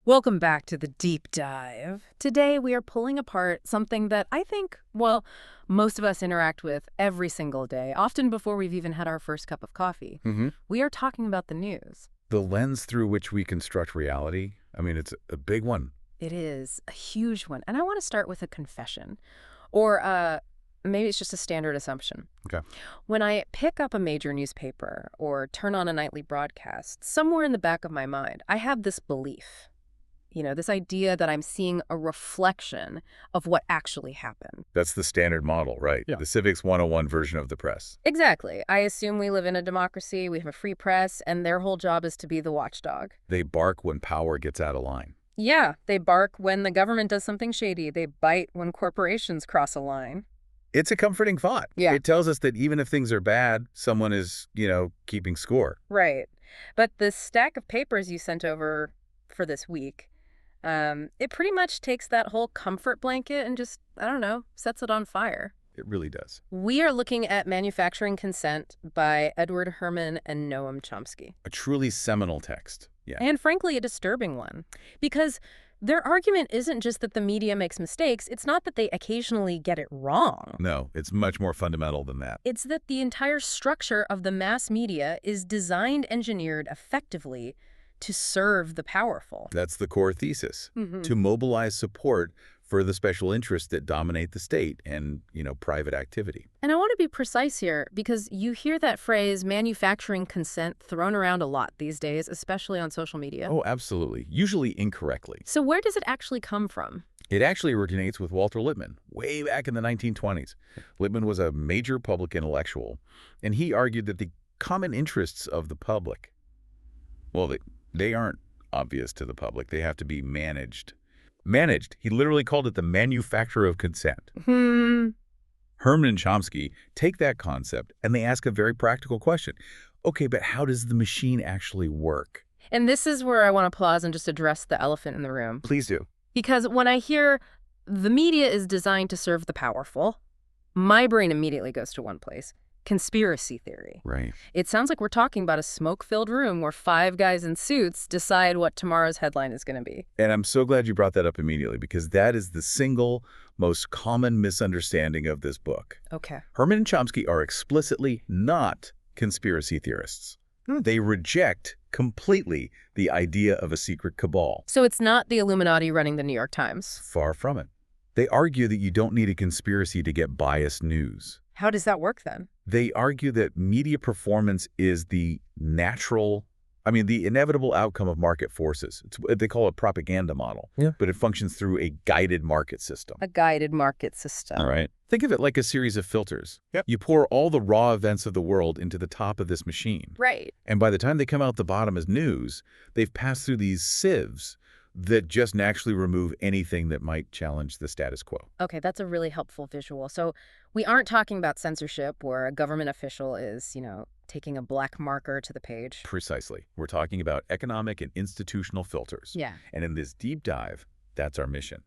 Welcome back to the deep dive. Today we are pulling apart something that I think, well, most of us interact with every single day, often before we've even had our first cup of coffee. We are talking about the news. The lens through which we construct reality, I mean, it's a big one. It is a huge one. And I want to start with a confession. Or maybe it's just a standard assumption. Okay. When I pick up a major newspaper or turn on a nightly broadcast, somewhere in the back of my mind, I have this belief. This idea that I'm seeing a reflection of what actually happened. That's the standard model, right? Yeah. The Civics 101 version of the press. Exactly. I assume we live in a democracy, we have a free press, and their whole job is to be the watchdog. They bark when power gets out of line. Yeah, they bark when the government does something shady. They bite when corporations cross a line. It's a comforting thought. Yeah. It tells us that even if things are bad, someone is, keeping score. Right. But the stack of papers you sent over for this week, it pretty much takes that whole comfort blanket and just, I don't know, sets it on fire. It really does. We are looking at Manufacturing Consent by Herman and Noam Chomsky. A truly seminal text. Yeah. And frankly, a disturbing one. Because their argument isn't just that the media makes mistakes, it's not that they occasionally get it wrong. No, it's much more fundamental than that. It's that the entire structure of the mass media is engineered effectively to serve the powerful. That's the core thesis. To mobilize support for the special interests that dominate the state and, private activity. And I want to be precise here because you hear that phrase manufacturing consent thrown around a lot these days, especially on social media. Oh, absolutely. Usually incorrectly. So where does it actually come from? It actually originates with Walter Lippmann, way back in the 1920s. Lippmann was a major public intellectual, and he argued that the common interests of the public, well, they aren't obvious to the public. They have to be managed. Managed. He literally called it the manufacture of consent. Herman and Chomsky take that concept and they ask a very practical question. Okay, but how does the machine actually work? And this is where I want to pause and just address the elephant in the room. Please do. Because when I hear the media is designed to serve the powerful, my brain immediately goes to one place. Conspiracy theory. Right. It sounds like we're talking about a smoke-filled room where 5 guys in suits decide what tomorrow's headline is going to be. And I'm so glad you brought that up immediately because that is the single most common misunderstanding of this book. Okay. Herman and Chomsky are explicitly not conspiracy theorists. They reject completely the idea of a secret cabal. So it's not the Illuminati running the New York Times? Far from it. They argue that you don't need a conspiracy to get biased news. How does that work then? They argue that media performance is the inevitable outcome of market forces. They call it propaganda model, but it functions through a guided market system. A guided market system. All right. Think of it like a series of filters. Yep. You pour all the raw events of the world into the top of this machine. Right. And by the time they come out the bottom as news, they've passed through these sieves that just naturally remove anything that might challenge the status quo. Okay, that's a really helpful visual. So we aren't talking about censorship where a government official is, taking a black marker to the page. Precisely. We're talking about economic and institutional filters. Yeah. And in this deep dive, that's our mission.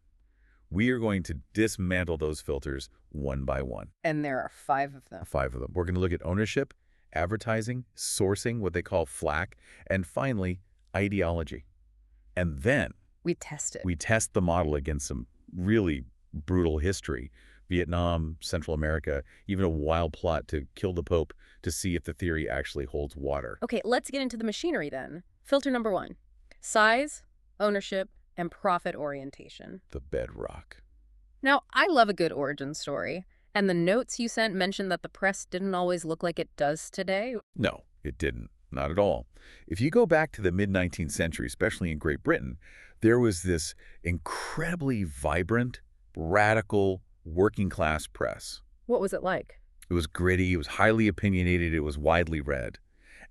We are going to dismantle those filters one by one. And there are 5 of them. 5 of them. We're going to look at ownership, advertising, sourcing, what they call flak, and finally, ideology. And then we test it. We test the model against some really brutal history. Vietnam, Central America, even a wild plot to kill the Pope to see if the theory actually holds water. Okay, let's get into the machinery then. Filter number 1, size, ownership, and profit orientation. The bedrock. Now, I love a good origin story. And the notes you sent mentioned that the press didn't always look like it does today. No, it didn't. Not at all. If you go back to the mid-19th century, especially in Great Britain, there was this incredibly vibrant, radical, working-class press. What was it like? It was gritty, it was highly opinionated, it was widely read.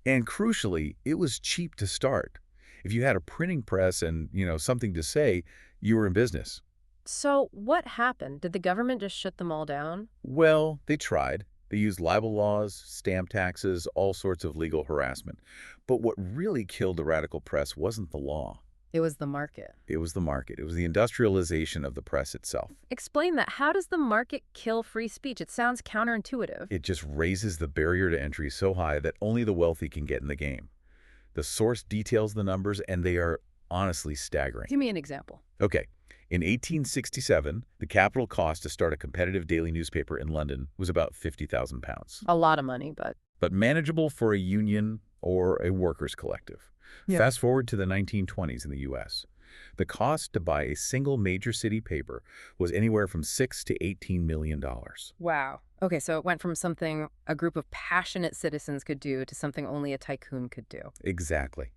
And crucially, it was cheap to start. If you had a printing press and, something to say, you were in business. So what happened? Did the government just shut them all down? Well, they tried. They used libel laws, stamp taxes, all sorts of legal harassment. But what really killed the radical press wasn't the law. It was the market. It was the market. It was the industrialization of the press itself. Explain that. How does the market kill free speech? It sounds counterintuitive. It just raises the barrier to entry so high that only the wealthy can get in the game. The source details the numbers, and they are honestly staggering. Give me an example. Okay. In 1867, the capital cost to start a competitive daily newspaper in London was about £50,000. A lot of money, But manageable for a union or a workers' collective. Yeah. Fast forward to the 1920s in the U.S. The cost to buy a single major city paper was anywhere from $6 to $18 million. wow. Okay, so it went from something a group of passionate citizens could do to something only a tycoon could do. Exactly.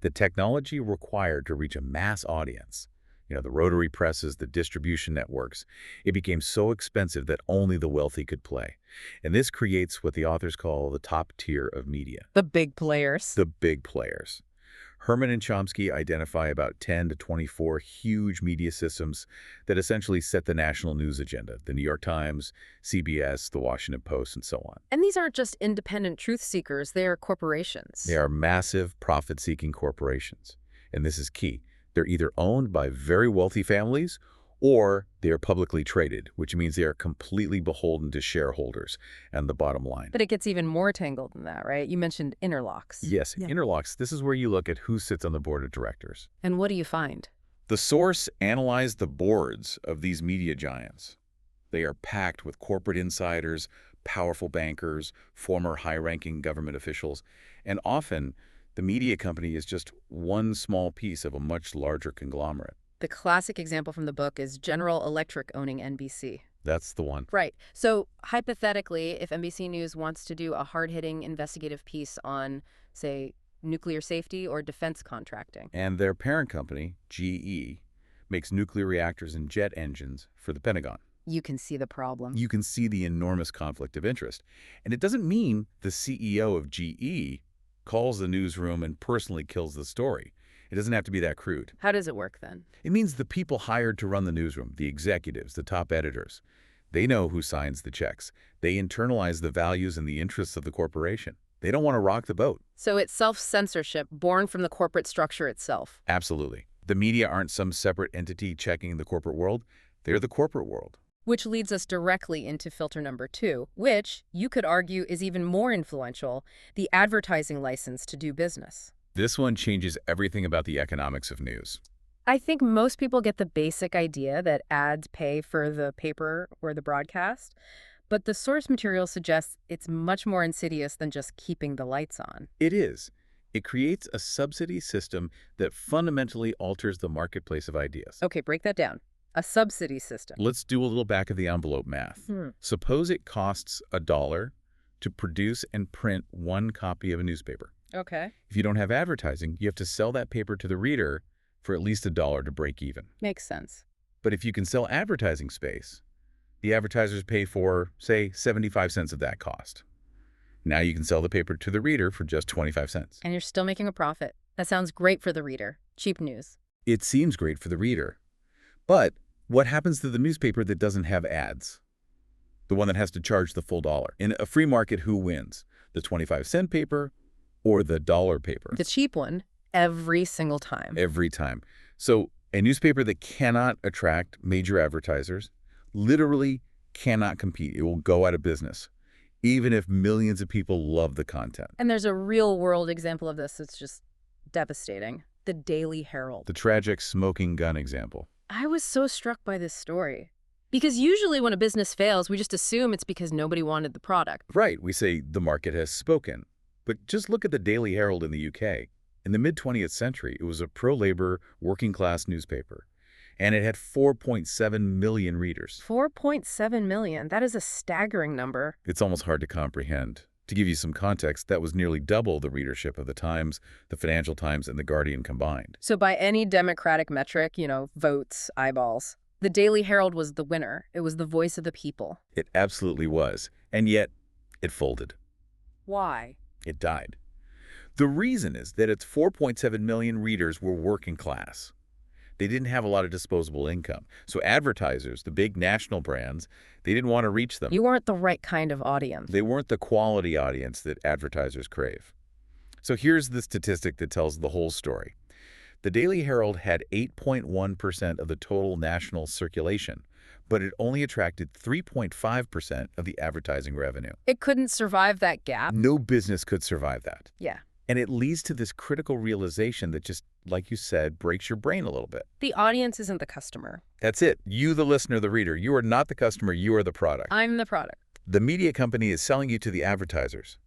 The technology required to reach a mass audience, the rotary presses, the distribution networks, it became so expensive that only the wealthy could play. And this creates what the authors call the top tier of media. The big players. The big players. Herman and Chomsky identify about 10 to 24 huge media systems that essentially set the national news agenda. The New York Times, CBS, the Washington Post, and so on. And these aren't just independent truth seekers, they are corporations. They are massive profit-seeking corporations. And this is key. They're either owned by very wealthy families or they are publicly traded, which means they are completely beholden to shareholders and the bottom line. But it gets even more tangled than that, right? You mentioned interlocks. Yes, interlocks. This is where you look at who sits on the board of directors. And what do you find? The source analyzed the boards of these media giants. They are packed with corporate insiders, powerful bankers, former high-ranking government officials, and often the media company is just one small piece of a much larger conglomerate. The classic example from the book is General Electric owning NBC. That's the one. Right. So hypothetically, if NBC News wants to do a hard-hitting investigative piece on, say, nuclear safety or defense contracting. And their parent company, GE, makes nuclear reactors and jet engines for the Pentagon. You can see the problem. You can see the enormous conflict of interest. And it doesn't mean the CEO of GE calls the newsroom and personally kills the story. It doesn't have to be that crude. How does it work then? It means the people hired to run the newsroom, the executives, the top editors, they know who signs the checks. They internalize the values and the interests of the corporation. They don't want to rock the boat. So it's self-censorship born from the corporate structure itself. Absolutely. The media aren't some separate entity checking the corporate world. They're the corporate world. Which leads us directly into filter number 2, which you could argue is even more influential, the advertising license to do business. This one changes everything about the economics of news. I think most people get the basic idea that ads pay for the paper or the broadcast, but the source material suggests it's much more insidious than just keeping the lights on. It is. It creates a subsidy system that fundamentally alters the marketplace of ideas. Okay, break that down. A subsidy system. Let's do a little back-of-the-envelope math. Suppose it costs $1 to produce and print one copy of a newspaper. Okay. If you don't have advertising, you have to sell that paper to the reader for at least $1 to break even. Makes sense. But if you can sell advertising space, the advertisers pay for, say, 75 cents of that cost. Now you can sell the paper to the reader for just 25 cents. And you're still making a profit. That sounds great for the reader. Cheap news. It seems great for the reader. But what happens to the newspaper that doesn't have ads? The one that has to charge the full dollar. In a free market, who wins? The 25-cent paper or the dollar paper? The cheap one, every single time. Every time. So a newspaper that cannot attract major advertisers literally cannot compete. It will go out of business, even if millions of people love the content. And there's a real-world example of this that's just devastating. The Daily Herald. The tragic smoking gun example. I was so struck by this story. Because usually when a business fails, we just assume it's because nobody wanted the product. Right. We say the market has spoken. But just look at the Daily Herald in the UK. In the mid-20th century, it was a pro-labor, working-class newspaper. And it had 4.7 million readers. 4.7 million. That is a staggering number. It's almost hard to comprehend. To give you some context, that was nearly double the readership of the Times, the Financial Times, and the Guardian combined. So by any democratic metric, votes, eyeballs, the Daily Herald was the winner. It was the voice of the people. It absolutely was. And yet, it folded. Why? It died. The reason is that its 4.7 million readers were working class. They didn't have a lot of disposable income. So advertisers, the big national brands, they didn't want to reach them. You weren't the right kind of audience. They weren't the quality audience that advertisers crave. So here's the statistic that tells the whole story. The Daily Herald had 8.1% of the total national circulation, but it only attracted 3.5% of the advertising revenue. It couldn't survive that gap. No business could survive that. Yeah. And it leads to this critical realization that just, like you said, breaks your brain a little bit. The audience isn't the customer. That's it. You, the listener, the reader, you are not the customer, you are the product. I'm the product. The media company is selling you to the advertisers.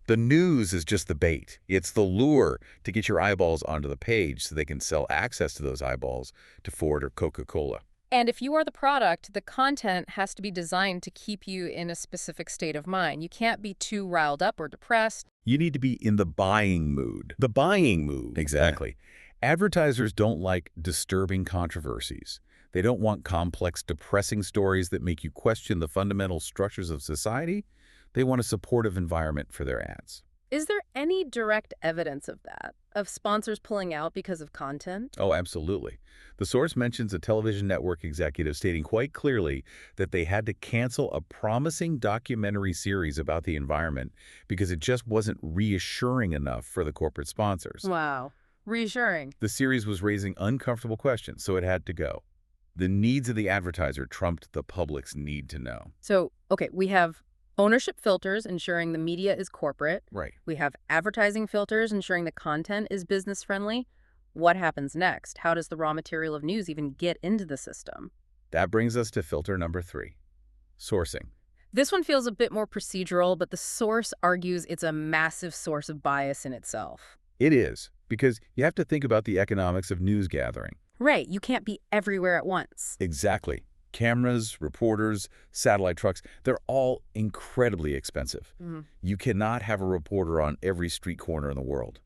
The news is just the bait. It's the lure to get your eyeballs onto the page so they can sell access to those eyeballs to Ford or Coca-Cola. And if you are the product, the content has to be designed to keep you in a specific state of mind. You can't be too riled up or depressed. You need to be in the buying mood. The buying mood. Exactly. Advertisers don't like disturbing controversies. They don't want complex, depressing stories that make you question the fundamental structures of society. They want a supportive environment for their ads. Is there any direct evidence of that? Of sponsors pulling out because of content? Oh, absolutely. The source mentions a television network executive stating quite clearly that they had to cancel a promising documentary series about the environment because it just wasn't reassuring enough for the corporate sponsors. Wow. Reassuring. The series was raising uncomfortable questions, so it had to go. The needs of the advertiser trumped the public's need to know. So, okay, we have ownership filters ensuring the media is corporate. Right. We have advertising filters ensuring the content is business friendly. What happens next? How does the raw material of news even get into the system? That brings us to filter number 3, sourcing. This one feels a bit more procedural, but the source argues it's a massive source of bias in itself. It is, because you have to think about the economics of news gathering. Right, you can't be everywhere at once. Exactly. Cameras, reporters, satellite trucks, they're all incredibly expensive. You cannot have a reporter on every street corner in the world.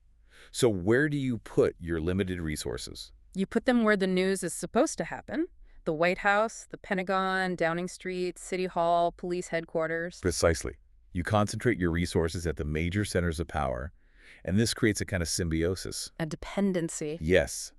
So where do you put your limited resources? You put them where the news is supposed to happen. The White House, the Pentagon, Downing Street, City Hall, police headquarters. Precisely. You concentrate your resources at the major centers of power, and this creates a kind of symbiosis. A dependency. Yes.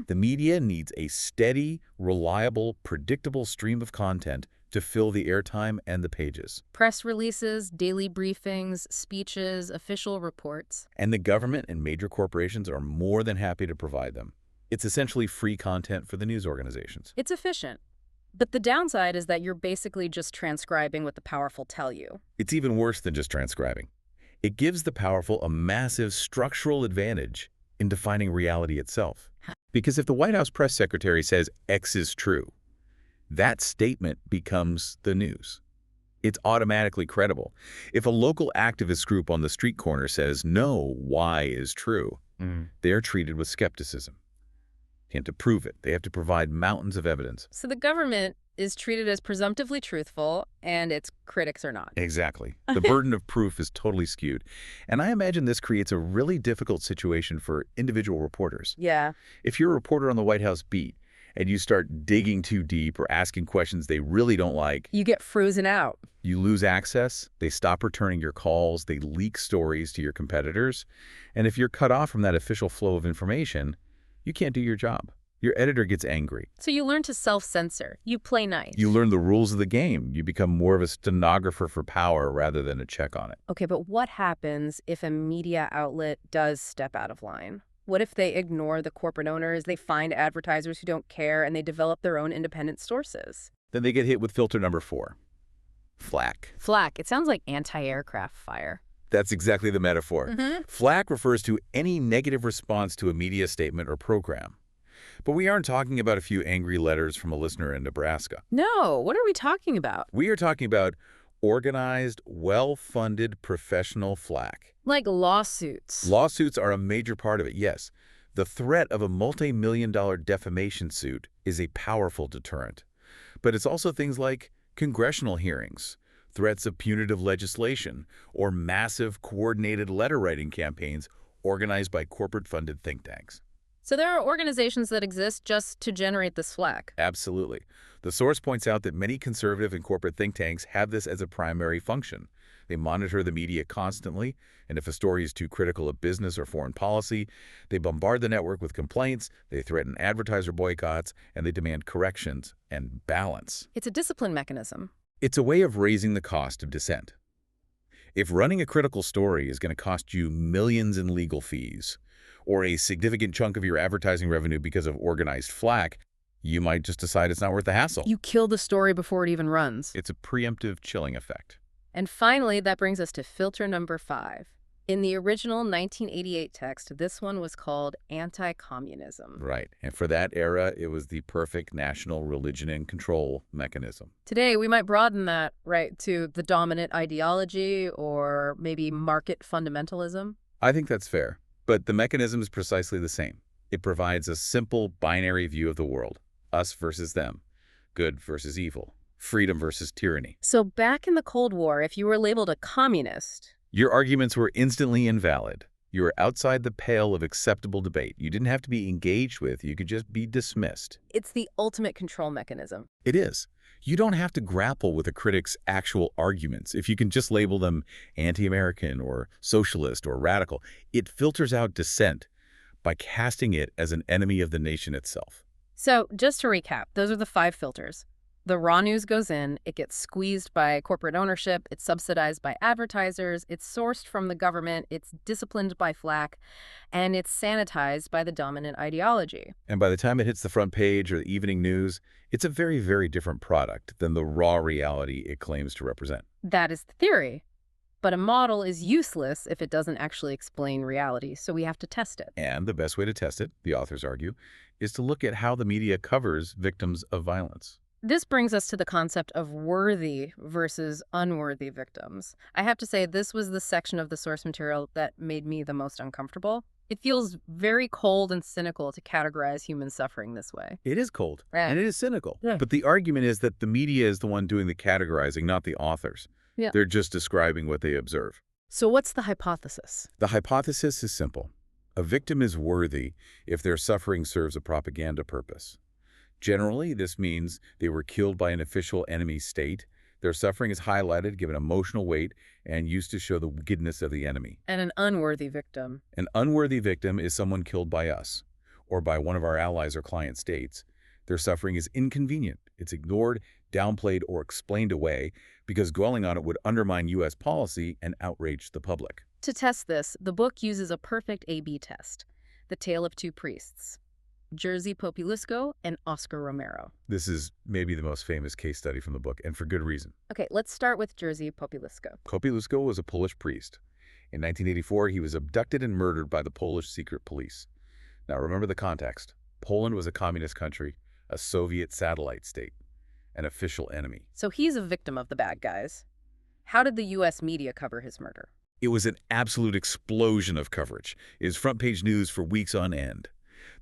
The media needs a steady, reliable, predictable stream of content to fill the airtime and the pages. Press releases, daily briefings, speeches, official reports. And the government and major corporations are more than happy to provide them. It's essentially free content for the news organizations. It's efficient. But the downside is that you're basically just transcribing what the powerful tell you. It's even worse than just transcribing. It gives the powerful a massive structural advantage in defining reality itself. Because if the White House press secretary says X is true, that statement becomes the news. It's automatically credible. If a local activist group on the street corner says no, Y is true, they're treated with skepticism. They have to prove it. They have to provide mountains of evidence. So the government is treated as presumptively truthful, and its critics are not. Exactly. The burden of proof is totally skewed. And I imagine this creates a really difficult situation for individual reporters. Yeah. If you're a reporter on the White House beat and you start digging too deep or asking questions they really don't like, You get frozen out. you lose access, they stop returning your calls, they leak stories to your competitors. And if you're cut off from that official flow of information, you can't do your job. Your editor gets angry. So you learn to self-censor. You play nice. You learn the rules of the game. You become more of a stenographer for power rather than a check on it. Okay, but what happens if a media outlet does step out of line? What if they ignore the corporate owners, they find advertisers who don't care, and they develop their own independent sources? Then they get hit with filter number 4, flak. Flak. It sounds like anti-aircraft fire. That's exactly the metaphor. Flak refers to any negative response to a media statement or program. But we aren't talking about a few angry letters from a listener in Nebraska. No, what are we talking about? We are talking about organized, well-funded professional flak. Like lawsuits. Lawsuits are a major part of it, yes. The threat of a multi-million-dollar defamation suit is a powerful deterrent. But it's also things like congressional hearings, threats of punitive legislation, or massive coordinated letter-writing campaigns organized by corporate-funded think tanks. So there are organizations that exist just to generate this flak. Absolutely. The source points out that many conservative and corporate think tanks have this as a primary function. They monitor the media constantly, and if a story is too critical of business or foreign policy, they bombard the network with complaints, they threaten advertiser boycotts, and they demand corrections and balance. It's a discipline mechanism. It's a way of raising the cost of dissent. If running a critical story is going to cost you millions in legal fees, or a significant chunk of your advertising revenue because of organized flak, you might just decide it's not worth the hassle. You kill the story before it even runs. It's a preemptive chilling effect. And finally, that brings us to filter number 5, In the original 1988 text, this one was called anti-communism. Right. And for that era, it was the perfect national religion and control mechanism. Today, we might broaden that, right, to the dominant ideology or maybe market fundamentalism. I think that's fair. But the mechanism is precisely the same. It provides a simple binary view of the world. Us versus them. Good versus evil. Freedom versus tyranny. So back in the Cold War, if you were labeled a communist, Your arguments were instantly invalid. You were outside the pale of acceptable debate. You didn't have to be engaged with. You could just be dismissed. it's the ultimate control mechanism. It is. You don't have to grapple with a critic's actual arguments. If you can just label them anti-American or socialist or radical, it filters out dissent by casting it as an enemy of the nation itself. So just to recap, those are the 5 filters. The raw news goes in, it gets squeezed by corporate ownership, it's subsidized by advertisers, it's sourced from the government, it's disciplined by flak, and it's sanitized by the dominant ideology. And by the time it hits the front page or the evening news, it's a very, very different product than the raw reality it claims to represent. That is the theory. But a model is useless if it doesn't actually explain reality, so we have to test it. And the best way to test it, the authors argue, is to look at how the media covers victims of violence. This brings us to the concept of worthy versus unworthy victims. I have to say, this was the section of the source material that made me the most uncomfortable. It feels very cold and cynical to categorize human suffering this way. It is cold, Yeah. and it is cynical. Yeah. But the argument is that the media is the one doing the categorizing, not the authors. Yeah. They're just describing what they observe. So what's the hypothesis? The hypothesis is simple. A victim is worthy if their suffering serves a propaganda purpose. Generally, this means they were killed by an official enemy state. Their suffering is highlighted, given emotional weight, and used to show the wickedness of the enemy. And an unworthy victim. An unworthy victim is someone killed by us, or by one of our allies or client states. Their suffering is inconvenient. It's ignored, downplayed, or explained away because dwelling on it would undermine U.S. policy and outrage the public. To test this, the book uses a perfect A/B test. The Tale of Two Priests. Jerzy Popieluszko and Oscar Romero. This is maybe the most famous case study from the book, and for good reason. Okay, let's start with Jerzy Popieluszko. Popieluszko was a Polish priest. In 1984, he was abducted and murdered by the Polish secret police. Now remember the context. Poland was a communist country, a Soviet satellite state, an official enemy. So he's a victim of the bad guys. How did the U.S. media cover his murder? It was an absolute explosion of coverage. It was front-page news for weeks on end.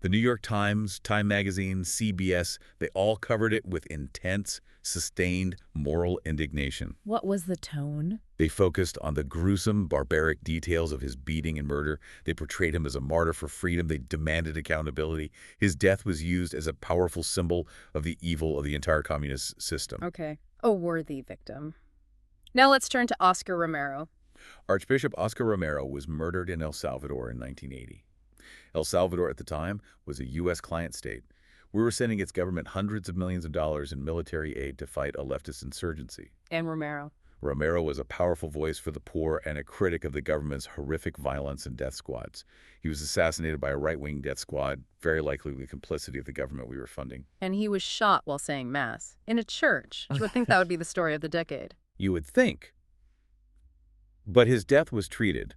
The New York Times, Time Magazine, CBS, they all covered it with intense, sustained moral indignation. What was the tone? They focused on the gruesome, barbaric details of his beating and murder. They portrayed him as a martyr for freedom. They demanded accountability. His death was used as a powerful symbol of the evil of the entire communist system. Okay, a worthy victim. Now let's turn to Oscar Romero. Archbishop Oscar Romero was murdered in El Salvador in 1980. El Salvador at the time was a U.S. client state. We were sending its government hundreds of millions of dollars in military aid to fight a leftist insurgency. And Romero. Romero was a powerful voice for the poor and a critic of the government's horrific violence and death squads. He was assassinated by a right-wing death squad, very likely with the complicity of the government we were funding. And he was shot while saying mass. In a church. You would think that would be the story of the decade. You would think. But his death was treated,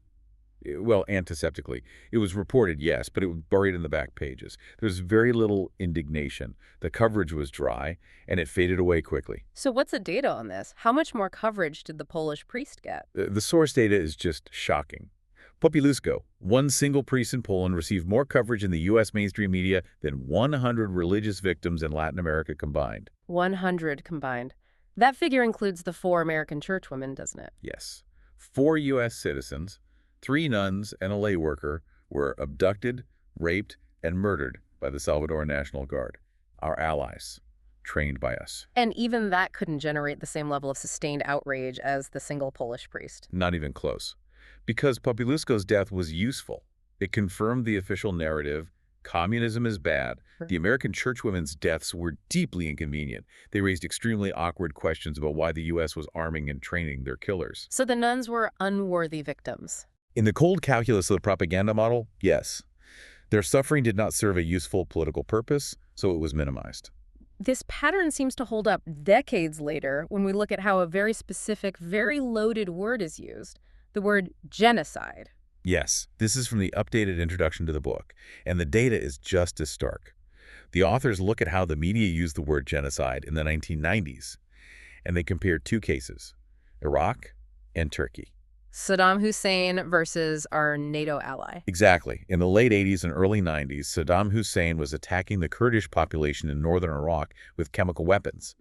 well, antiseptically. It was reported, yes, but it was buried in the back pages. There was very little indignation. The coverage was dry, and it faded away quickly. So what's the data on this? How much more coverage did the Polish priest get? The source data is just shocking. Popieluszko, one single priest in Poland, received more coverage in the U.S. mainstream media than 100 religious victims in Latin America combined. 100 combined. That figure includes the 4 American churchwomen, doesn't it? Yes. 4 U.S. citizens, 3 nuns, and a lay worker were abducted, raped, and murdered by the Salvadoran National Guard, our allies, trained by us. And even that couldn't generate the same level of sustained outrage as the single Polish priest. Not even close. Because Popieluszko's death was useful. It confirmed the official narrative, communism is bad. The American churchwomen's deaths were deeply inconvenient. They raised extremely awkward questions about why the U.S. was arming and training their killers. So the nuns were unworthy victims. In the cold calculus of the propaganda model, yes. Their suffering did not serve a useful political purpose, so it was minimized. This pattern seems to hold up decades later when we look at how a very specific, very loaded word is used, the word genocide. Yes, this is from the updated introduction to the book, and the data is just as stark. The authors look at how the media used the word genocide in the 1990s, and they compare two cases, Iraq and Turkey. Saddam Hussein versus our NATO ally. Exactly. In the late 80s and early 90s, Saddam Hussein was attacking the Kurdish population in northern Iraq with chemical weapons.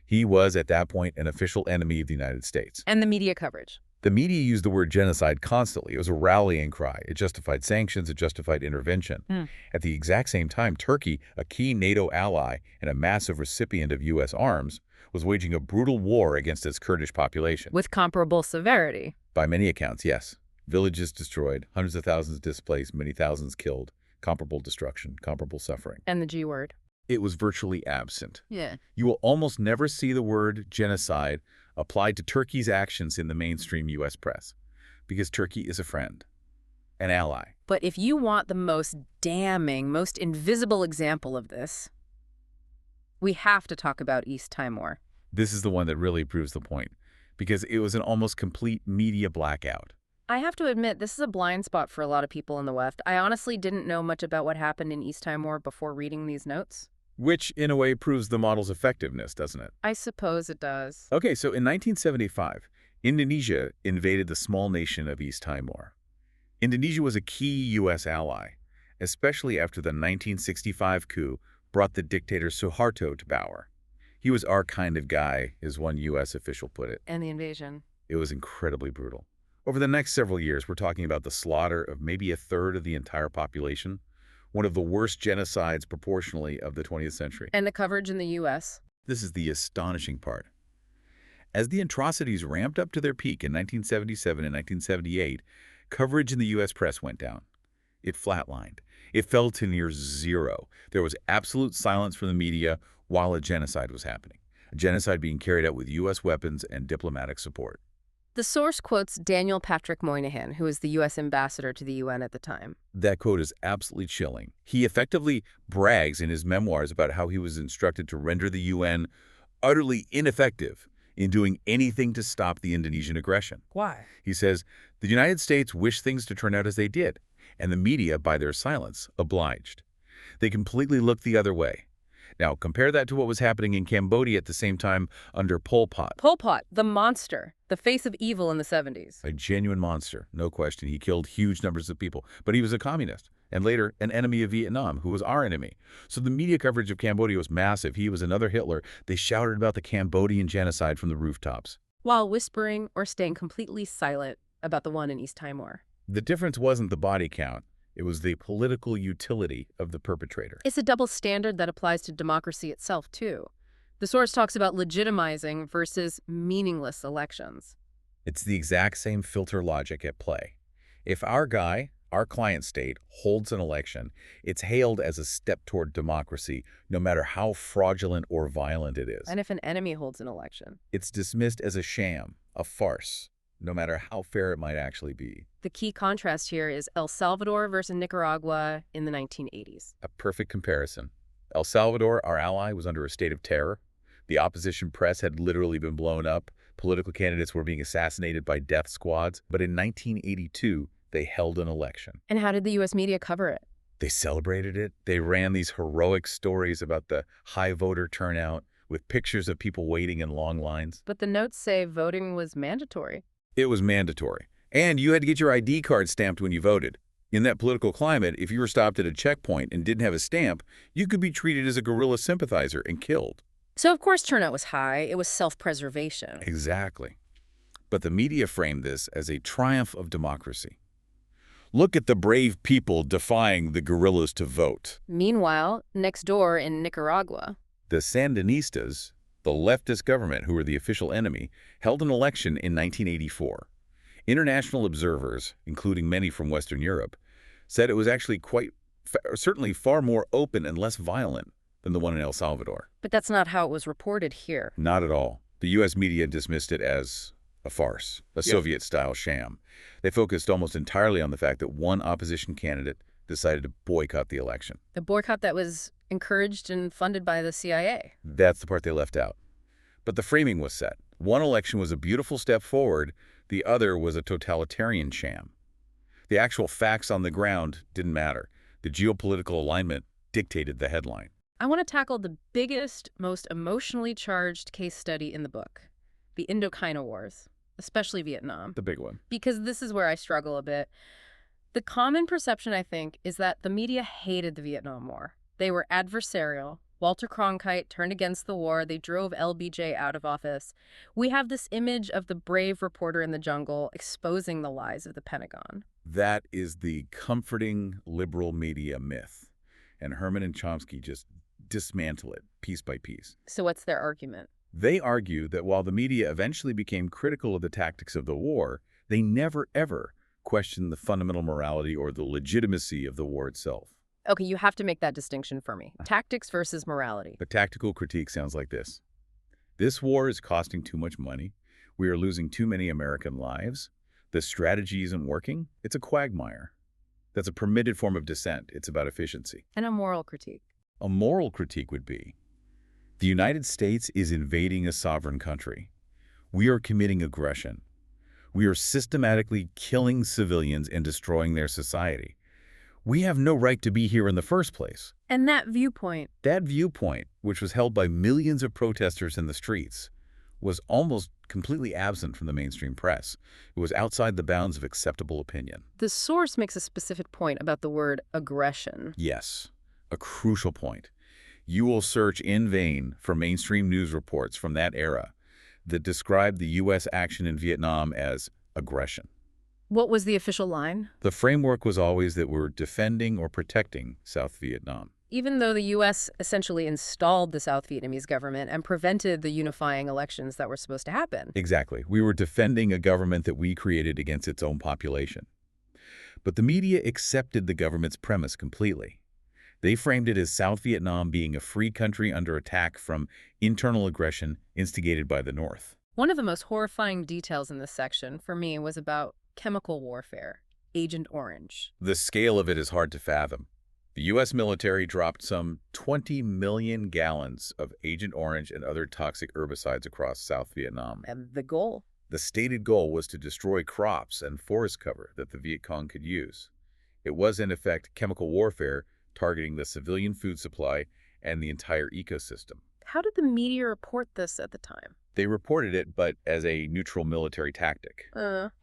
He was, at that point, an official enemy of the United States. And the media coverage. The media used the word genocide constantly. It was a rallying cry. It justified sanctions. It justified intervention. At the exact same time, Turkey, a key NATO ally and a massive recipient of U.S. arms, was waging a brutal war against its Kurdish population. With comparable severity. By many accounts, yes. Villages destroyed, hundreds of thousands displaced, many thousands killed. Comparable destruction, comparable suffering. And the G word. It was virtually absent. Yeah. You will almost never see the word genocide applied to Turkey's actions in the mainstream U.S. press, because Turkey is a friend, an ally. But if you want the most damning, most invisible example of this, we have to talk about East Timor. This is the one that really proves the point, because it was an almost complete media blackout. I have to admit, this is a blind spot for a lot of people in the West. I honestly didn't know much about what happened in East Timor before reading these notes. Which, in a way, proves the model's effectiveness, doesn't it? I suppose it does. Okay, so in 1975, Indonesia invaded the small nation of East Timor. Indonesia was a key U.S. ally, especially after the 1965 coup brought the dictator Suharto to power. He was our kind of guy, as one U.S. official put it. And the invasion. It was incredibly brutal. Over the next several years, we're talking about the slaughter of maybe a third of the entire population, one of the worst genocides proportionally of the 20th century. And the coverage in the U.S. This is the astonishing part. As the atrocities ramped up to their peak in 1977 and 1978, coverage in the U.S. press went down. It flatlined. It fell to near zero. There was absolute silence from the media while a genocide was happening, a genocide being carried out with U.S. weapons and diplomatic support. The source quotes Daniel Patrick Moynihan, who was the U.S. ambassador to the UN at the time. That quote is absolutely chilling. He effectively brags in his memoirs about how he was instructed to render the UN utterly ineffective in doing anything to stop the Indonesian aggression. Why? He says, the United States wished things to turn out as they did, and the media, by their silence, obliged. They completely looked the other way. Now, compare that to what was happening in Cambodia at the same time under Pol Pot. Pol Pot, the monster, the face of evil in the 70s. A genuine monster, no question. He killed huge numbers of people, but he was a communist, and later an enemy of Vietnam, who was our enemy. So the media coverage of Cambodia was massive. He was another Hitler. They shouted about the Cambodian genocide from the rooftops, while whispering or staying completely silent about the one in East Timor. The difference wasn't the body count. It was the political utility of the perpetrator. It's a double standard that applies to democracy itself, too. The source talks about legitimizing versus meaningless elections. It's the exact same filter logic at play. If our guy, our client state, holds an election, it's hailed as a step toward democracy, no matter how fraudulent or violent it is. And if an enemy holds an election? It's dismissed as a sham, a farce, no matter how fair it might actually be. The key contrast here is El Salvador versus Nicaragua in the 1980s. A perfect comparison. El Salvador, our ally, was under a state of terror. The opposition press had literally been blown up. Political candidates were being assassinated by death squads. But in 1982, they held an election. And how did the U.S. media cover it? They celebrated it. They ran these heroic stories about the high voter turnout with pictures of people waiting in long lines. But the notes say voting was mandatory. It was mandatory. And you had to get your ID card stamped when you voted. In that political climate, if you were stopped at a checkpoint and didn't have a stamp, you could be treated as a guerrilla sympathizer and killed. So, of course, turnout was high. It was self-preservation. Exactly. But the media framed this as a triumph of democracy. Look at the brave people defying the guerrillas to vote. Meanwhile, next door in Nicaragua, the Sandinistas, the leftist government who were the official enemy, held an election in 1984. International observers, including many from Western Europe, said it was actually certainly far more open and less violent than the one in El Salvador. But that's not how it was reported here. Not at all. The U.S. media dismissed it as a farce, a Soviet-style sham. They focused almost entirely on the fact that one opposition candidate decided to boycott the election. The boycott that was encouraged and funded by the CIA. That's the part they left out. But the framing was set. One election was a beautiful step forward. The other was a totalitarian sham. The actual facts on the ground didn't matter. The geopolitical alignment dictated the headline. I want to tackle the biggest, most emotionally charged case study in the book, the Indochina Wars, especially Vietnam. The big one. Because this is where I struggle a bit. The common perception, I think, is that the media hated the Vietnam War. They were adversarial. Walter Cronkite turned against the war. They drove LBJ out of office. We have this image of the brave reporter in the jungle exposing the lies of the Pentagon. That is the comforting liberal media myth. And Herman and Chomsky just dismantle it piece by piece. So what's their argument? They argue that while the media eventually became critical of the tactics of the war, they never, ever questioned the fundamental morality or the legitimacy of the war itself. Okay, you have to make that distinction for me. Tactics versus morality. The tactical critique sounds like this. This war is costing too much money. We are losing too many American lives. The strategy isn't working. It's a quagmire. That's a permitted form of dissent. It's about efficiency. And a moral critique. A moral critique would be, the United States is invading a sovereign country. We are committing aggression. We are systematically killing civilians and destroying their society. We have no right to be here in the first place. And that viewpoint, which was held by millions of protesters in the streets, was almost completely absent from the mainstream press. It was outside the bounds of acceptable opinion. the source makes a specific point about the word aggression. Yes, a crucial point. You will search in vain for mainstream news reports from that era that describe the U.S. action in Vietnam as aggression. What was the official line? The framework was always that we're defending or protecting South Vietnam. Even though the U.S. essentially installed the South Vietnamese government and prevented the unifying elections that were supposed to happen. Exactly. We were defending a government that we created against its own population. But the media accepted the government's premise completely. They framed it as South Vietnam being a free country under attack from internal aggression instigated by the North. One of the most horrifying details in this section, for me, was about chemical warfare, Agent Orange. The scale of it is hard to fathom. The U.S. military dropped some 20 million gallons of Agent Orange and other toxic herbicides across South Vietnam. And the goal? The stated goal was to destroy crops and forest cover that the Viet Cong could use. It was, in effect, chemical warfare targeting the civilian food supply and the entire ecosystem. How did the media report this at the time? They reported it, but as a neutral military tactic.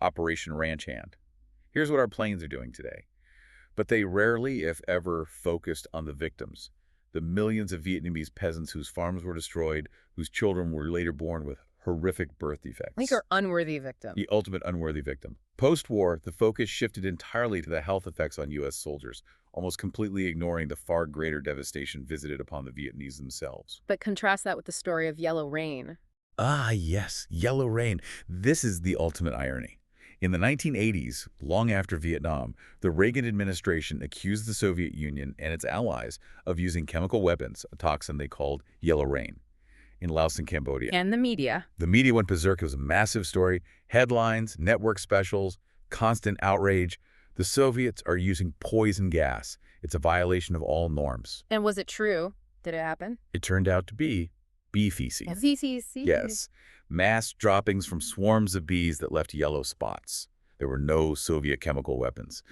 Operation Ranch Hand. Here's what our planes are doing today. But they rarely, if ever, focused on the victims. The millions of Vietnamese peasants whose farms were destroyed, whose children were later born with horrific birth defects. Like our unworthy victim. The ultimate unworthy victim. Post-war, the focus shifted entirely to the health effects on U.S. soldiers, almost completely ignoring the far greater devastation visited upon the Vietnamese themselves. But contrast that with the story of Yellow Rain. Ah, yes, Yellow Rain. This is the ultimate irony. In the 1980s, long after Vietnam, the Reagan administration accused the Soviet Union and its allies of using chemical weapons, a toxin they called Yellow Rain, in Laos and Cambodia. And the media. The media went berserk. It was a massive story. Headlines, network specials, constant outrage. The Soviets are using poison gas. It's a violation of all norms. And was it true? Did it happen? It turned out to be bee feces. CCC. Yes. Mass droppings from swarms of bees that left yellow spots. There were no Soviet chemical weapons.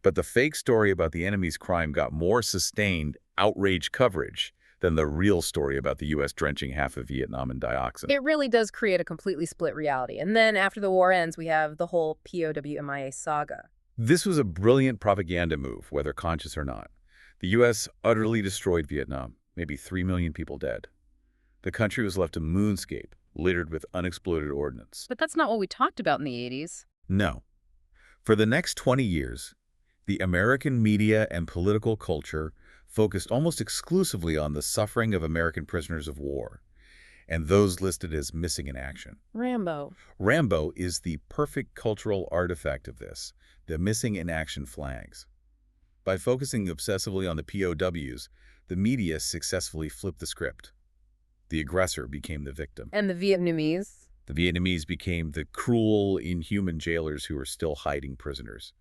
But the fake story about the enemy's crime got more sustained, outrage coverage than the real story about the U.S. drenching half of Vietnam in dioxin. It really does create a completely split reality. And then after the war ends, we have the whole POW-MIA saga. This was a brilliant propaganda move, whether conscious or not. The U.S. utterly destroyed Vietnam, maybe 3 million people dead. The country was left a moonscape, littered with unexploded ordnance. But that's not what we talked about in the 80s. No. For the next 20 years, the American media and political culture focused almost exclusively on the suffering of American prisoners of war and those listed as missing in action. Rambo. Rambo is the perfect cultural artifact of this, the missing in action flags. By focusing obsessively on the POWs, the media successfully flipped the script. The aggressor became the victim. And the Vietnamese? The Vietnamese became the cruel, inhuman jailers who were still hiding prisoners.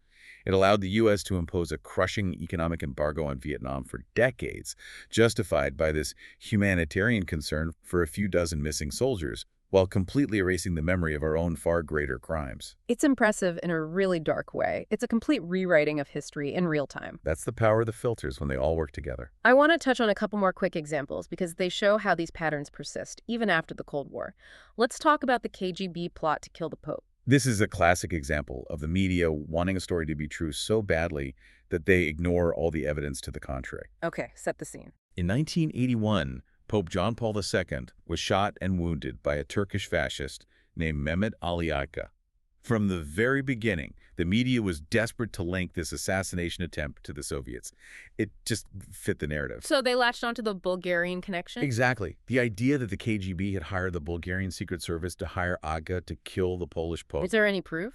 It allowed the U.S. to impose a crushing economic embargo on Vietnam for decades, justified by this humanitarian concern for a few dozen missing soldiers, while completely erasing the memory of our own far greater crimes. It's impressive in a really dark way. It's a complete rewriting of history in real time. That's the power of the filters when they all work together. I want to touch on a couple more quick examples because they show how these patterns persist, even after the Cold War. Let's talk about the KGB plot to kill the Pope. This is a classic example of the media wanting a story to be true so badly that they ignore all the evidence to the contrary. Okay, set the scene. In 1981, Pope John Paul II was shot and wounded by a Turkish fascist named Mehmet Ali Agca. From the very beginning, the media was desperate to link this assassination attempt to the Soviets. It just fit the narrative. So they latched onto the Bulgarian connection? Exactly. The idea that the KGB had hired the Bulgarian Secret Service to hire Agca to kill the Polish Pope. Is there any proof?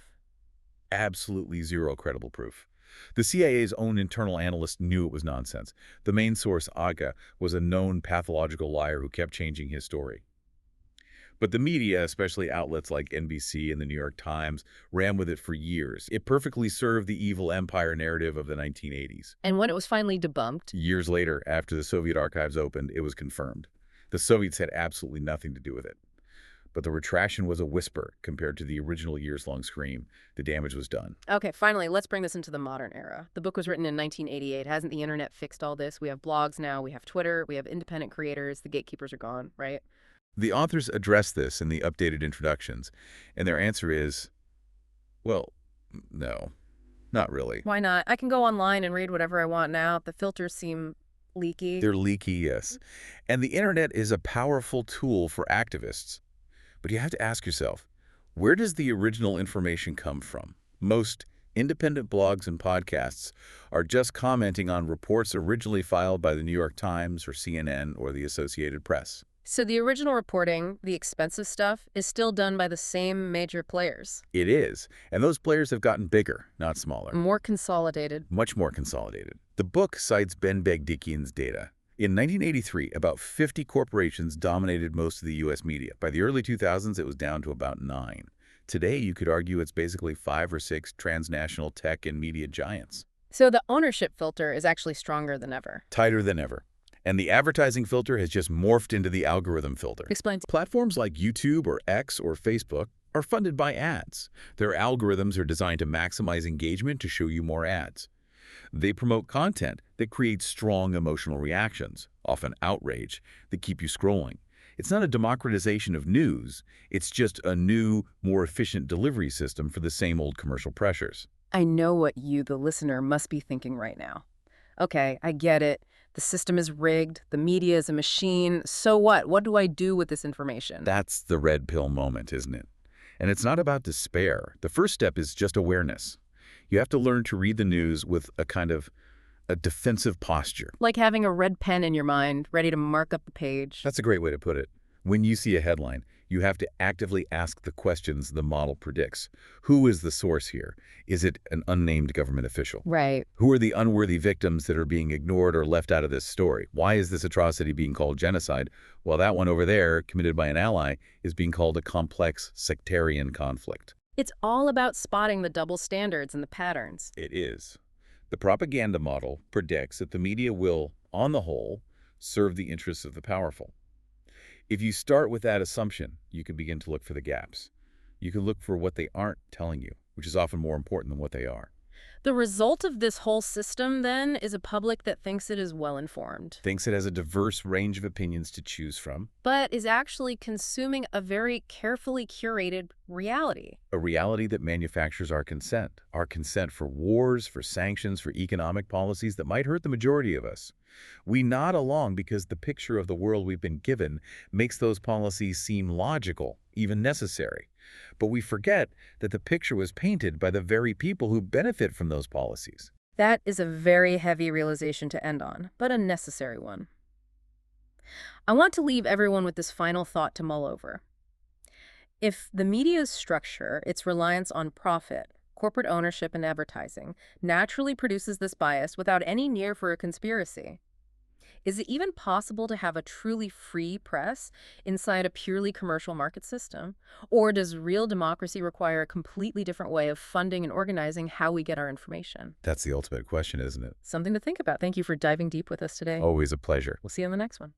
Absolutely zero credible proof. The CIA's own internal analysts knew it was nonsense. The main source, Agca, was a known pathological liar who kept changing his story. But the media, especially outlets like NBC and the New York Times, ran with it for years. It perfectly served the evil empire narrative of the 1980s. And when it was finally debunked? Years later, after the Soviet archives opened, it was confirmed. The Soviets had absolutely nothing to do with it. But the retraction was a whisper compared to the original years-long scream. The damage was done. Okay, finally, let's bring this into the modern era. The book was written in 1988. Hasn't the internet fixed all this? We have blogs now, we have Twitter, we have independent creators, the gatekeepers are gone, right? The authors address this in the updated introductions, and their answer is, well, no, not really. Why not? I can go online and read whatever I want now. The filters seem leaky. They're leaky, yes. And the internet is a powerful tool for activists. But you have to ask yourself, where does the original information come from? Most independent blogs and podcasts are just commenting on reports originally filed by the New York Times or CNN or the Associated Press. So the original reporting, the expensive stuff, is still done by the same major players. It is. And those players have gotten bigger, not smaller. More consolidated. Much more consolidated. The book cites Ben Begdikian's data. In 1983, about 50 corporations dominated most of the U.S. media. By the early 2000s, it was down to about 9. Today, you could argue it's basically 5 or 6 transnational tech and media giants. So the ownership filter is actually stronger than ever. Tighter than ever. And the advertising filter has just morphed into the algorithm filter. Explain. Platforms like YouTube or X or Facebook are funded by ads. Their algorithms are designed to maximize engagement to show you more ads. They promote content that creates strong emotional reactions, often outrage, that keep you scrolling. It's not a democratization of news. It's just a new, more efficient delivery system for the same old commercial pressures. I know what you, the listener, must be thinking right now. Okay, I get it. The system is rigged. The media is a machine. So what? What do I do with this information? That's the red pill moment, isn't it? And it's not about despair. The first step is just awareness. You have to learn to read the news with a kind of a defensive posture. Like having a red pen in your mind, ready to mark up the page. That's a great way to put it. When you see a headline, you have to actively ask the questions the model predicts. Who is the source here? Is it an unnamed government official? Right. Who are the unworthy victims that are being ignored or left out of this story? Why is this atrocity being called genocide, while that one over there, committed by an ally, is being called a complex sectarian conflict? It's all about spotting the double standards and the patterns. It is. The propaganda model predicts that the media will, on the whole, serve the interests of the powerful. If you start with that assumption, you can begin to look for the gaps. You can look for what they aren't telling you, which is often more important than what they are. The result of this whole system, then, is a public that thinks it is well-informed. Thinks it has a diverse range of opinions to choose from. But is actually consuming a very carefully curated reality. A reality that manufactures our consent for wars, for sanctions, for economic policies that might hurt the majority of us. We nod along because the picture of the world we've been given makes those policies seem logical, even necessary. But we forget that the picture was painted by the very people who benefit from those policies. That is a very heavy realization to end on, but a necessary one. I want to leave everyone with this final thought to mull over. If the media's structure, its reliance on profit, corporate ownership, and advertising, naturally produces this bias without any need for a conspiracy, is it even possible to have a truly free press inside a purely commercial market system? Or does real democracy require a completely different way of funding and organizing how we get our information? That's the ultimate question, isn't it? Something to think about. Thank you for diving deep with us today. Always a pleasure. We'll see you on the next one.